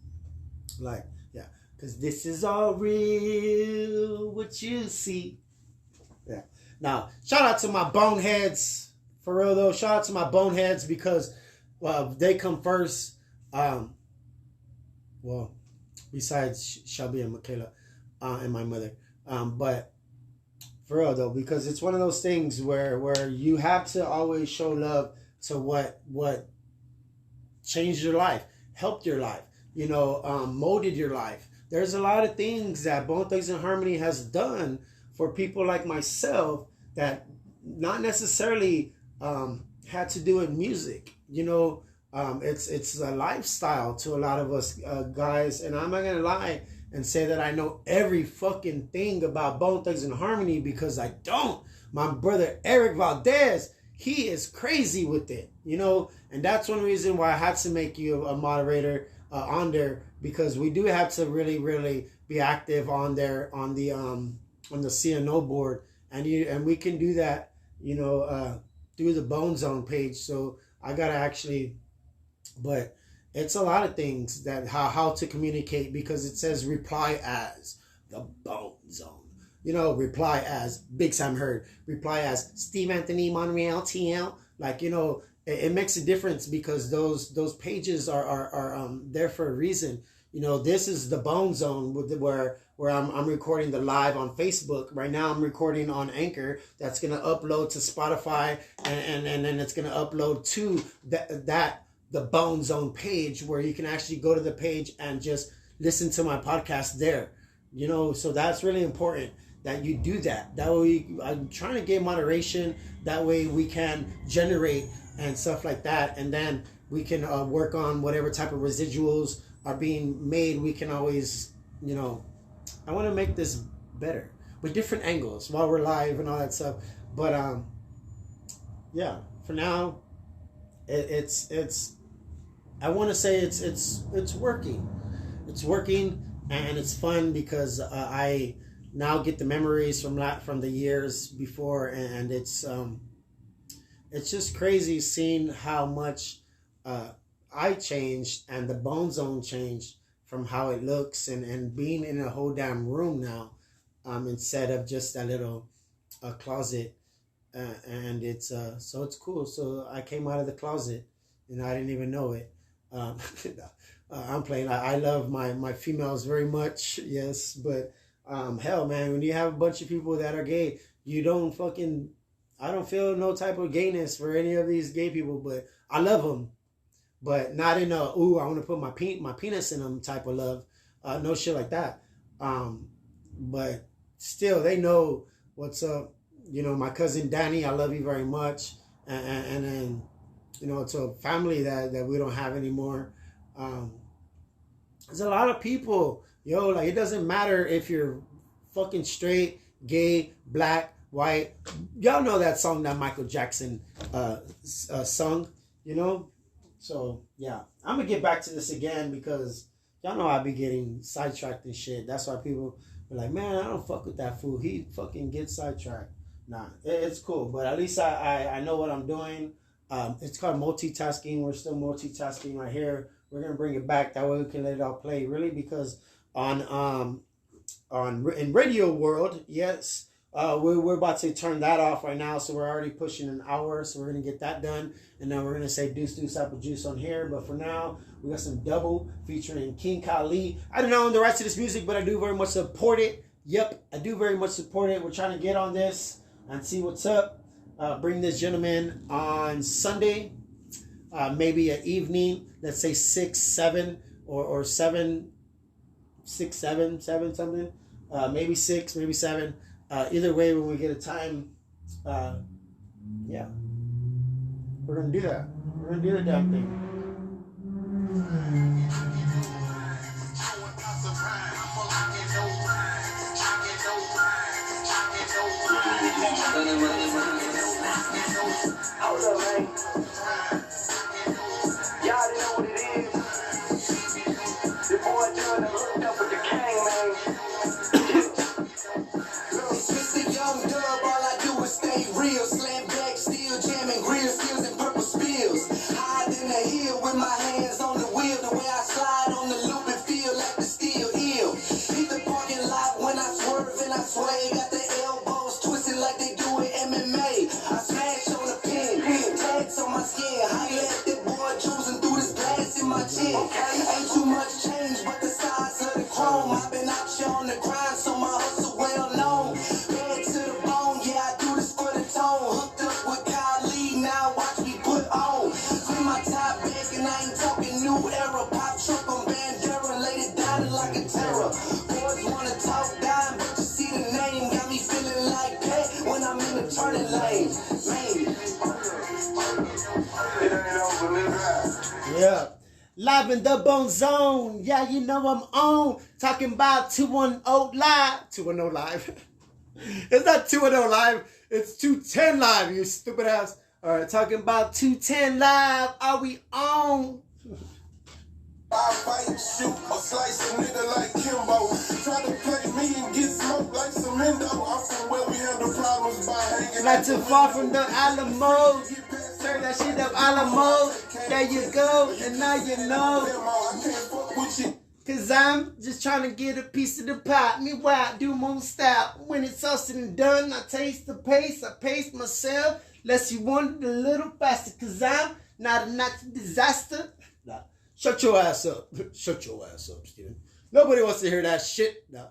Like, yeah, because this is all real, what you see. Yeah. Now, shout out to my boneheads. For real though, shout out to my boneheads, because they come first. Well, besides Shelby and Michaela and my mother. But for real though, because it's one of those things where you have to always show love to what changed your life, helped your life, you know, molded your life. There's a lot of things that Bone Thugs and Harmony has done for people like myself that not necessarily had to do with music. You know, it's a lifestyle to a lot of us guys, and I'm not gonna lie and say that I know every fucking thing about Bone Thugs and Harmony, because I don't. My brother Eric Valdez, he is crazy with it, you know, and that's one reason why I had to make you a moderator on there, because we do have to really be active on there on the CNO board, and we can do that, you know, through the BONEZONE page. So I gotta actually, but it's a lot of things that how to communicate, because it says reply as the BONEZONE. You know, reply as Big Sam Heard, reply as Steve Anthony Monreal TL. Like, you know, it makes a difference, because those pages are there for a reason. You know, this is the BONEZONE where I'm recording the live on Facebook. Right now I'm recording on Anchor. That's gonna upload to Spotify, and then it's gonna upload to the BONEZONE page, where you can actually go to the page and just listen to my podcast there. You know, so that's really important that you do that. That way, I'm trying to get moderation. That way we can generate and stuff like that. And then we can work on whatever type of residuals are being made. We can always, you know, I want to make this better with different angles while we're live and all that stuff. But yeah, for now, it's I want to say it's working. It's working, and it's fun, because I now get the memories from the years before, and it's just crazy seeing how much I changed and the BONEZONE changed from how it looks, and being in a whole damn room now, instead of just a little closet, and it's so it's cool. So I came out of the closet and I didn't even know it. I'm playing. I love my females very much, yes, but hell, man, when you have a bunch of people that are gay, you don't fucking, I don't feel no type of gayness for any of these gay people, but I love them, but not in a, ooh, I want to put my penis in them type of love, no shit like that. But still, they know what's up. You know, my cousin Danny, I love you very much, and then, you know, to a family that we don't have anymore. There's a lot of people, yo, like, it doesn't matter if you're fucking straight, gay, black, white. Y'all know that song that Michael Jackson sung, you know? So, yeah. I'm going to get back to this again, because y'all know I be getting sidetracked and shit. That's why people are like, man, I don't fuck with that fool. He fucking gets sidetracked. Nah, it's cool. But at least I know what I'm doing. It's called multitasking. We're still multitasking right here. We're gonna bring it back. That way we can let it all play. Really, because in radio world, yes, we're about to turn that off right now. So we're already pushing an hour. So we're gonna get that done, and then we're gonna say deuce apple juice on here. But for now, we got some double featuring King Kali. I don't own the rights to this music, but I do very much support it. Yep, I do very much support it. We're trying to get on this and see what's up. Bring this gentleman on Sunday, maybe an evening, let's say 6, 7, or 7, 6, 7 something, maybe 6, maybe 7. Either way, when we get a time, yeah, we're gonna do that. We're gonna do the damn thing. Hold up, man. Y'all already know what it is. legit. Ain't too much change, but the size of the chrome. I've been out here on the grind, so my hustle well known. Head to the bone, yeah, I do this for the tone. Hooked up with Kylie, now watch me put on. Clean my top back, and I ain't talking new era. Pop truck on Bandera, laid it down like a terror. Boys wanna talk down, but you see the name. Got me feeling like that when I'm in the turning lane. Yeah. Live in the Bone Zone. Yeah, you know I'm on. Talking about 210 live. 210 live. It's not 210 live. It's 210 live, you stupid ass. All right, talking about 210 live. Are we on? I fight, shoot, or slice a nigga like Kimbo. Try to play me and get smoked like Cemento. I'm from where we handle problems by hanging. Not too far from the Alamo. Turn that shit up, Alamo. There you go, and now you know. Cause I'm just trying to get a piece of the pie. Meanwhile, do more style. When it's all said and done, I taste the pace. I pace myself. Unless you want it a little faster. Cause I'm not a natural disaster. Nah. Shut your ass up. Shut your ass up, Steven. Nobody wants to hear that shit. No.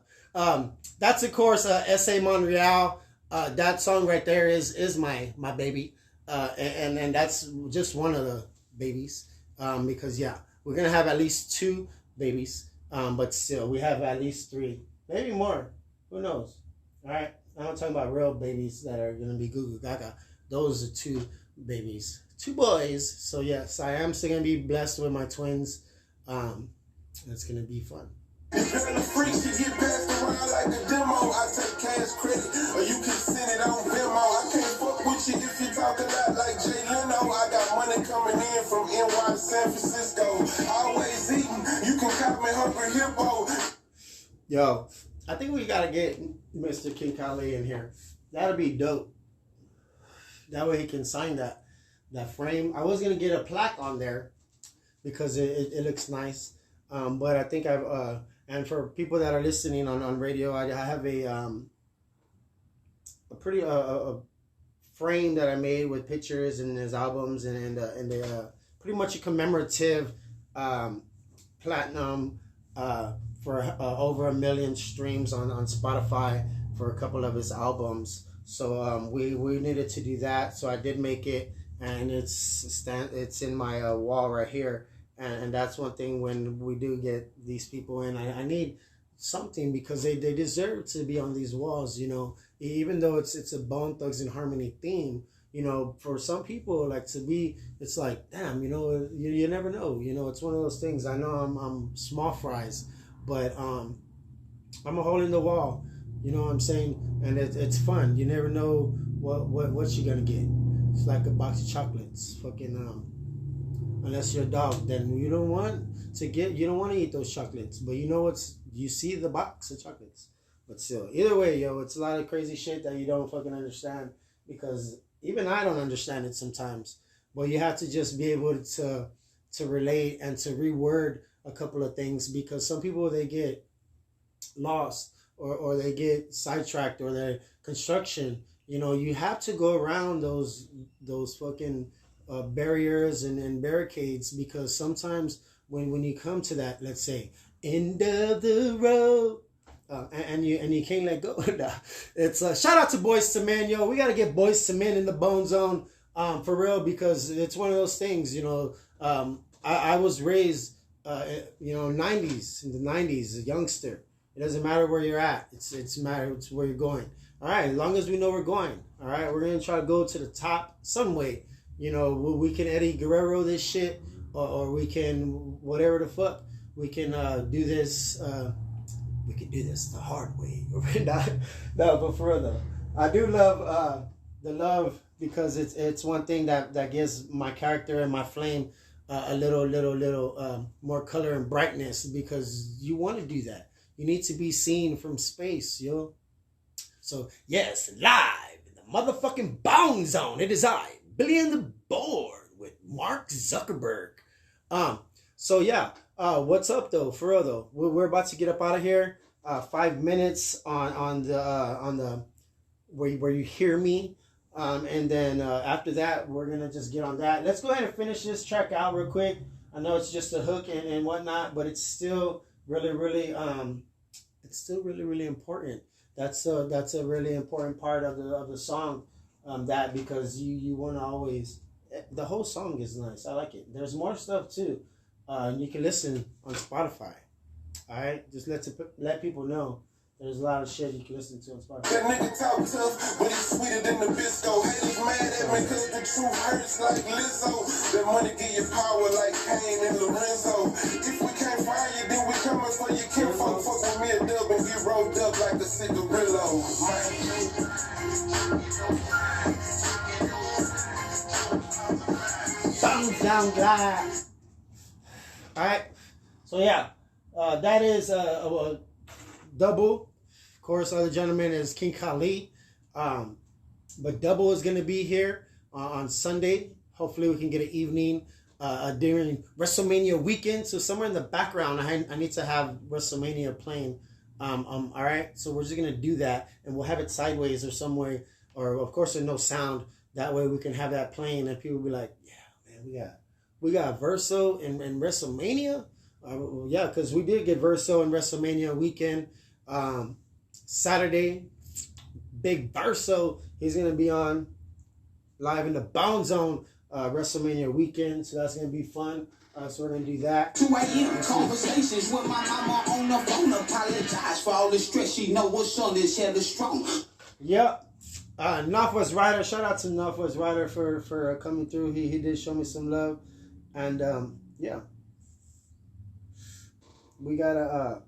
That's of course S.A. Montreal. That song right there is my baby. And that's just one of the babies. Because yeah, we're gonna have at least 2 babies. But still, we have at least 3, maybe more. Who knows? All right. I'm not talking about real babies that are gonna be goo goo gaga. Those are 2 babies. 2 boys. So yes, I am still gonna be blessed with my twins. It's gonna be fun. If you're the freak, you get passed around like a demo. I take cash credit, or you can send it on Venmo. I can't fuck with you if you talk a lot like Jay Leno. I got money coming in from NY to San Francisco. Always eating, you can cop me Hungry Hippo. Yo, I think we gotta get Mr. King Kali in here. That'll be dope. That way he can sign that frame. I was gonna get a plaque on there because it looks nice. But I think I've and for people that are listening on radio, I have a pretty frame that I made with pictures and his albums and pretty much a commemorative platinum for over 1 million streams on Spotify for a couple of his albums. So we needed to do that. So I did make it, and it's in my wall right here. And that's one thing when we do get these people in, I need something because they deserve to be on these walls, you know, even though it's a Bone Thugs and Harmony theme, you know, for some people like to be, it's like, damn, you know, you never know, you know, it's one of those things. I know I'm small fries, but I'm a hole in the wall, you know what I'm saying? And it's fun. You never know what you're gonna get. It's like a box of chocolates, fucking unless you're a dog, then you don't want to eat those chocolates. But you know you see the box of chocolates. But still, either way, yo, it's a lot of crazy shit that you don't fucking understand, because even I don't understand it sometimes. But you have to just be able to relate and to reword a couple of things, because some people, they get lost or they get sidetracked, or their construction, you know, you have to go around those fucking barriers and barricades, because sometimes when you come to that, let's say, end of the road, and you can't let go. It's shout out to Boys to Men, yo. We gotta get Boys to Men in the Bone Zone, for real, because it's one of those things, you know. I was raised, you know, in the 90s, a youngster. It doesn't matter where you're at. It's where you're going. All right, as long as we know we're going. All right, we're gonna try to go to the top some way. You know, we can Eddie Guerrero this shit, or we can whatever the fuck. We can do this. We can do this the hard way. No, but for real though, I do love the love, because it's one thing that gives my character and my flame a little more color and brightness, because you want to do that. You need to be seen from space, yo. So yes, live in the motherfucking Bone Zone. It is I, Billy on the Board, with Mark Zuckerberg. So yeah, what's up though? For real though, we're about to get up out of here. 5 minutes on the where you hear me, and then after that we're gonna just get on that. Let's go ahead and finish this track out real quick. I know it's just a hook and whatnot, but it's still really, really it's still really, really important. That's a really important part of the song. That because you want to always, the whole song is nice. I like it. There's more stuff too. You can listen on Spotify. All right, just let people know. There's a lot of shit you can listen to on Spotify. That nigga talk tough, but he's sweeter than the Bisco. Haters mad at me cause the truth hurts like Lizzo. That money give you power like Kane and Lorenzo. If we can't find you, then we coming for your kinfolk. Fuck with me a dub and get rolled up like a cigarillo. Thumbs down, glide. Alright, so yeah, that is a double. Of course, other gentleman is King Khali. But double is going to be here on Sunday. Hopefully, we can get an evening during WrestleMania weekend. So somewhere in the background, I need to have WrestleMania playing. All right, so we're just going to do that, and we'll have it sideways or somewhere, or of course, there's no sound. That way, we can have that playing, and people will be like, "Yeah, man, we got Verso in WrestleMania." Yeah, because we did get Verso in WrestleMania weekend. Saturday, Big Verso, he's going to be on live in the BONEZONE WrestleMania weekend, so that's going to be fun. So we're going to do that. 2 a.m. conversations with my mama on the phone. Apologize for all the stress. She know what's on this head is strong. Yep. Northwest Rider, shout out to Northwest Rider for coming through. He did show me some love. And yeah. We got to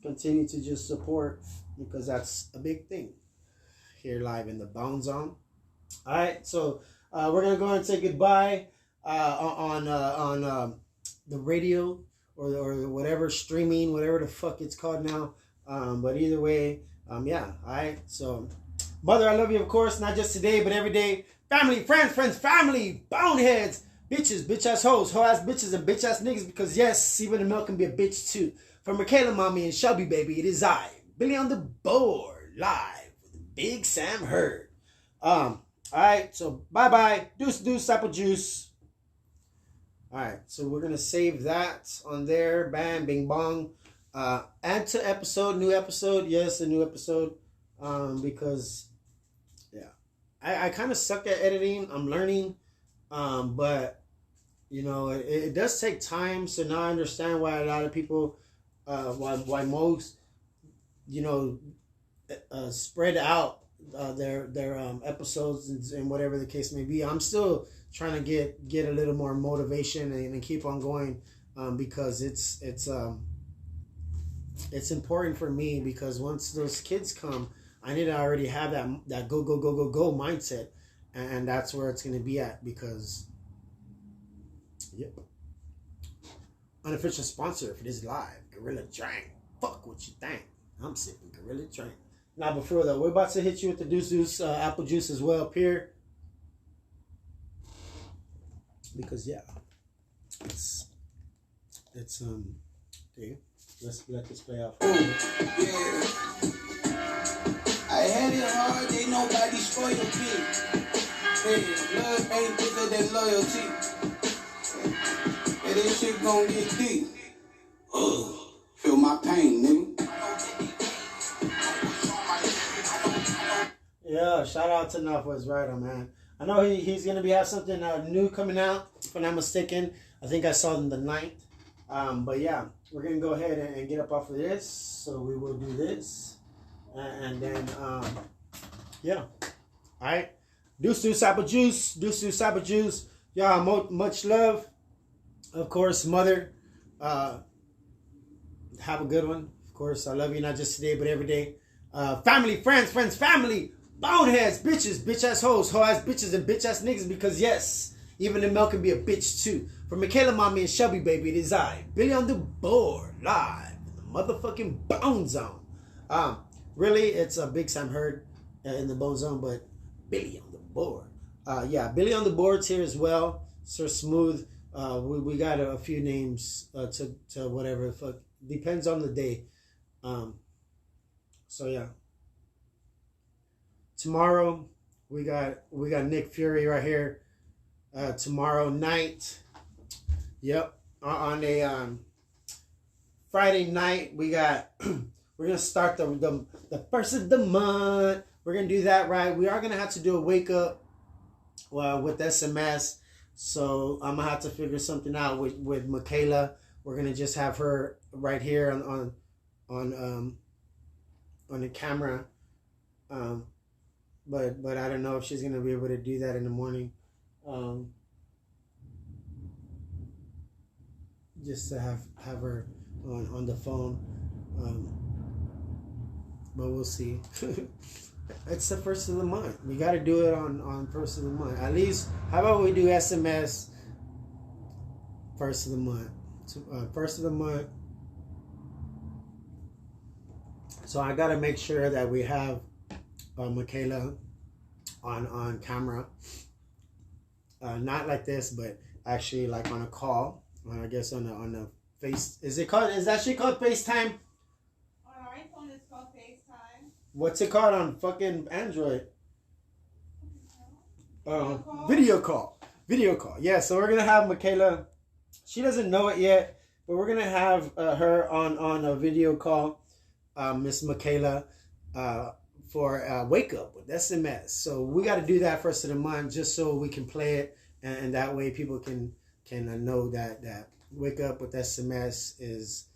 continue to just support, because that's a big thing here live in the BONEZONE. All right, so we're gonna go and say goodbye on the radio or whatever streaming, whatever the fuck it's called now. But either way, yeah. All right, so mother, I love you, of course, not just today but every day. Family, friends, family, boneheads, bitches, bitch ass hoes, hoe ass bitches, and bitch ass niggas. Because yes, even the milk can be a bitch too. From Michaela, mommy, and Shelby, baby, it is I, Billy on the board, live with the Big Sam Herd. All right, so bye-bye. Deuce, apple juice. All right, so we're going to save that on there. Bam, bing, bong. Add to episode, new episode. Yes, a new episode. Because, yeah, I kind of suck at editing. I'm learning. But, you know, it does take time. So now I understand why a lot of people... why most, you know, spread out their episodes and whatever the case may be. I'm still trying to get a little more motivation and keep on going, because it's important for me, because once those kids come, I need to already have that go mindset, and that's where it's going to be at, because yep. Unofficial sponsor for this live, Gorilla Drink. Fuck what you think. I'm sipping Gorilla Drink. Now, before that, we're about to hit you with the Deuce apple juice as well up here. Because, yeah, it's okay. Let's let this play out. Yeah. I had it hard, ain't nobody spoiled me. Hey, love ain't bigger than loyalty. Yeah, this shit gon' get deep. Feel my pain, nigga. Yeah, shout out to Northwest Rider, man. I know he's gonna have something new coming out, if I'm not mistaken. I think I saw it on the 9th. But yeah, we're gonna go ahead and get up off of this. So we will do this, and then yeah. All right, Deuce apple juice, Deuce apple juice. Y'all, much love. Of course, mother. Have a good one. Of course, I love you not just today but every day. Family, friends, family, boneheads, bitches, bitch ass hoes, hoe ass bitches, and bitch ass niggas. Because yes, even the milk can be a bitch too. For Michaela, mommy, and Shelby, baby, it is I, Billy on the board, live in the motherfucking BONEZONE. Really, it's a Big Sam Herd in the BONEZONE, but Billy on the board. Yeah, Billy on the board's here as well. Sir Smooth. We got a few names to whatever. Fuck, depends on the day. So yeah. Tomorrow we got Nick FURI right here. Tomorrow night. Yep. on a Friday night. We got we're gonna start the first of the month. We're gonna do that right. We are gonna have to do a wake up with SMS. So I'm gonna have to figure something out with Michaela. We're gonna just have her right here on the camera. But I don't know if she's gonna be able to do that in the morning. Just to have her on the phone. But we'll see. It's the first of the month. We got to do it on first of the month. At least, how about we do SMS first of the month? First of the month. So I got to make sure that we have Michaela on camera. Not like this, but actually like on a call. I guess on the face. Is that shit called FaceTime? On our iPhone, it's called FaceTime. What's it called on fucking Android? Video call. Yeah, so we're gonna have Michaela. She doesn't know it yet, but we're gonna have her on a video call, Miss Michaela, for wake up with SMS. So we got to do that first of the month, just so we can play it, and that way people can know that wake up with SMS is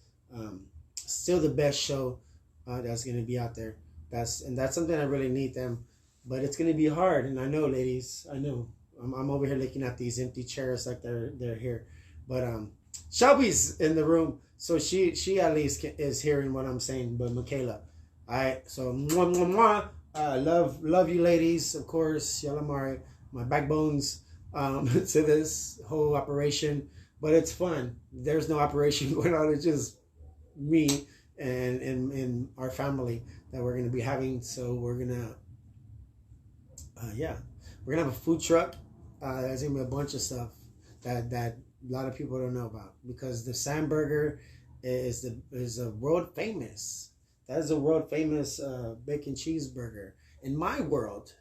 still the best show that's gonna be out there. That's something I really need them, but it's gonna be hard. And I know, ladies, I know. I'm over here looking at these empty chairs like they're here, but Shelby's in the room, so she at least is hearing what I'm saying. But Michaela, all right. So mwah, mwah, mwah. Love you, ladies. Of course, y'all are my backbones to this whole operation. But it's fun. There's no operation going on. It's just me and our family that we're gonna be having. So we're gonna we're gonna have a food truck. There's gonna be a bunch of stuff that a lot of people don't know about, because the Sandburger is a world famous. That is a world famous bacon cheeseburger. In my world,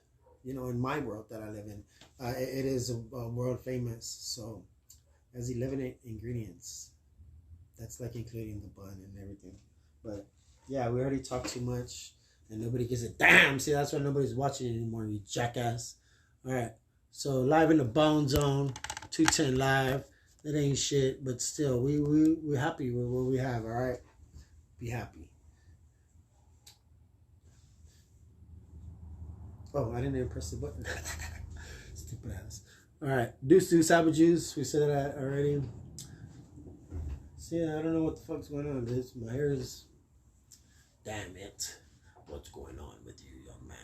in my world that I live in, it is a world famous. So as 11 ingredients, that's like including the bun and everything. But yeah, we already talked too much and nobody gives a damn. See, that's why nobody's watching anymore, you jackass. All right, so live in the Bone Zone, 210 live. That ain't shit, but still, we're happy with what we have. All right, be happy. Oh, I didn't even press the button. Stupid ass. All right, deuce, apple juice. We said that already. See, I don't know what the fuck's going on. My hair is... Damn it. What's going on with you, young man?